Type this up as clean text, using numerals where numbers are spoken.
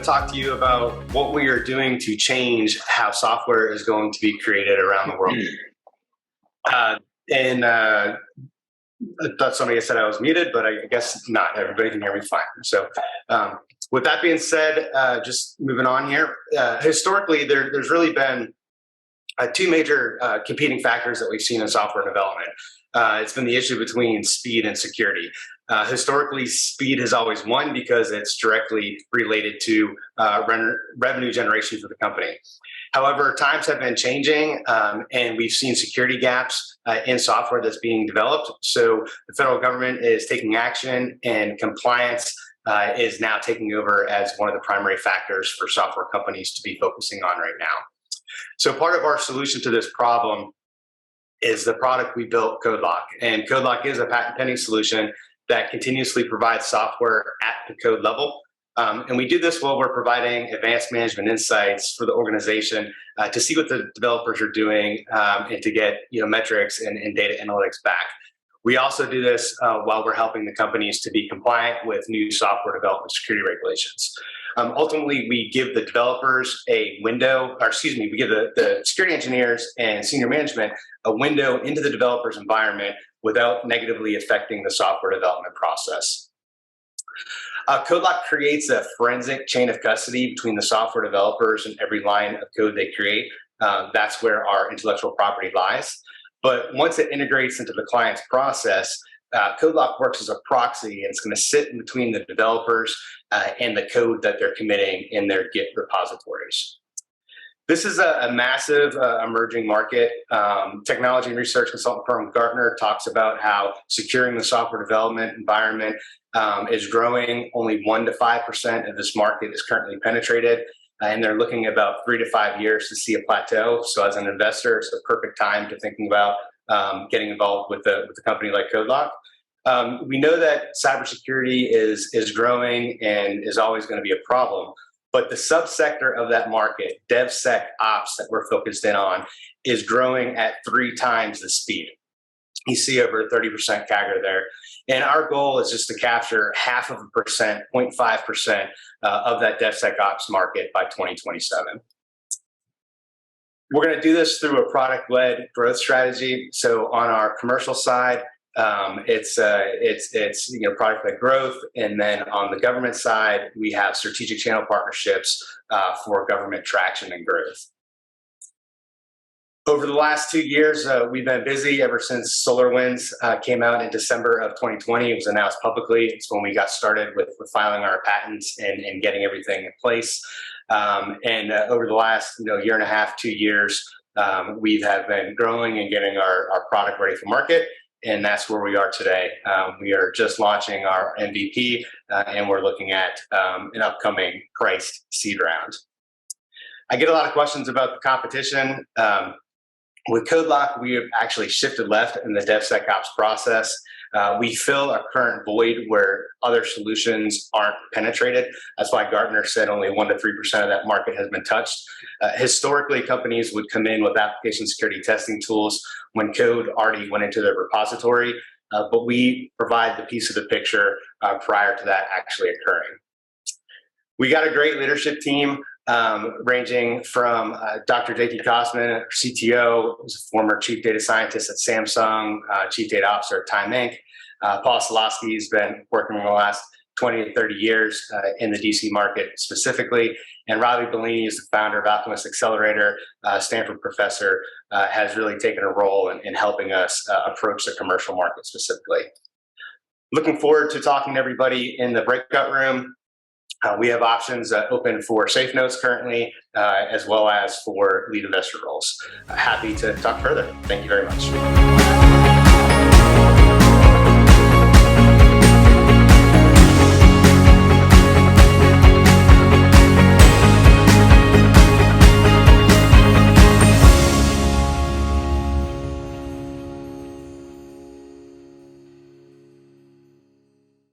to talk to you about what we are doing to change how software is going to be created around the world. I thought somebody had said I was muted, but I guess not. Everybody can hear me fine. So with that being said, just moving on here, historically, there's really been two major competing factors that we've seen in software development. It's been the issue between speed and security. Historically, speed has always won because it's directly related to revenue generation for the company. However, times have been changing, and we've seen security gaps in software that's being developed. So the federal government is taking action, and compliance is now taking over as one of the primary factors for software companies to be focusing on right now. So part of our solution to this problem is the product we built, CodeLock. And CodeLock is a patent pending solution that continuously provides software at the code level. And we do this while we're providing advanced management insights for the organization to see what the developers are doing and to get metrics and data analytics back. We also do this while we're helping the companies to be compliant with new software development security regulations. Ultimately, we give the developers a window, we give the security engineers and senior management a window into the developer's environment without negatively affecting the software development process. CodeLock creates a forensic chain of custody between the software developers and every line of code they create. That's where our intellectual property lies. But once it integrates into the client's process, CodeLock works as a proxy, and it's going to sit in between the developers and the code that they're committing in their Git repositories. This is a massive emerging market. Technology and research consultant firm Gartner talks about how securing the software development environment is growing. Only 1 to 5% of this market is currently penetrated, and they're looking at about 3 to 5 years to see a plateau. So as an investor, it's a perfect time to thinking about getting involved with a company like CodeLock. We know that cybersecurity is growing and is always going to be a problem, but the subsector of that market, DevSecOps, that we're focused in on, is growing at 3 times the speed. You see over 30% CAGR there. And our goal is just to capture 0.5%, 0.5% of that DevSecOps market by 2027. We're going to do this through a product-led growth strategy. So on our commercial side, it's product-led growth, and then on the government side, we have strategic channel partnerships for government traction and growth. Over the last 2 years, we've been busy ever since SolarWinds came out in December of 2020. It was announced publicly. It's when we got started with filing our patents and getting everything in place. Over the last year and a half, 2 years, we have been growing and getting our product ready for market. And that's where we are today. We are just launching our MVP, and we're looking at an upcoming priced seed round. I get a lot of questions about the competition. With CodeLock, we have actually shifted left in the DevSecOps process. We fill a current void where other solutions aren't penetrated. That's why Gartner said only 1 to 3% of that market has been touched. Historically, companies would come in with application security testing tools when code already went into their repository, but we provide the piece of the picture prior to that actually occurring. We got a great leadership team. Ranging from Dr. J.T. Kosman, CTO, who's a former chief data scientist at Samsung, chief data officer at Time Inc. Paul Solosky has been working for the last 20 to 30 years in the DC market specifically. And Ravi Bellini is the founder of Alchemist Accelerator, Stanford professor, has really taken a role in helping us approach the commercial market specifically. Looking forward to talking to everybody in the breakout room. We have options open for safe notes currently, as well as for lead investor roles. Happy to talk further. Thank you very much.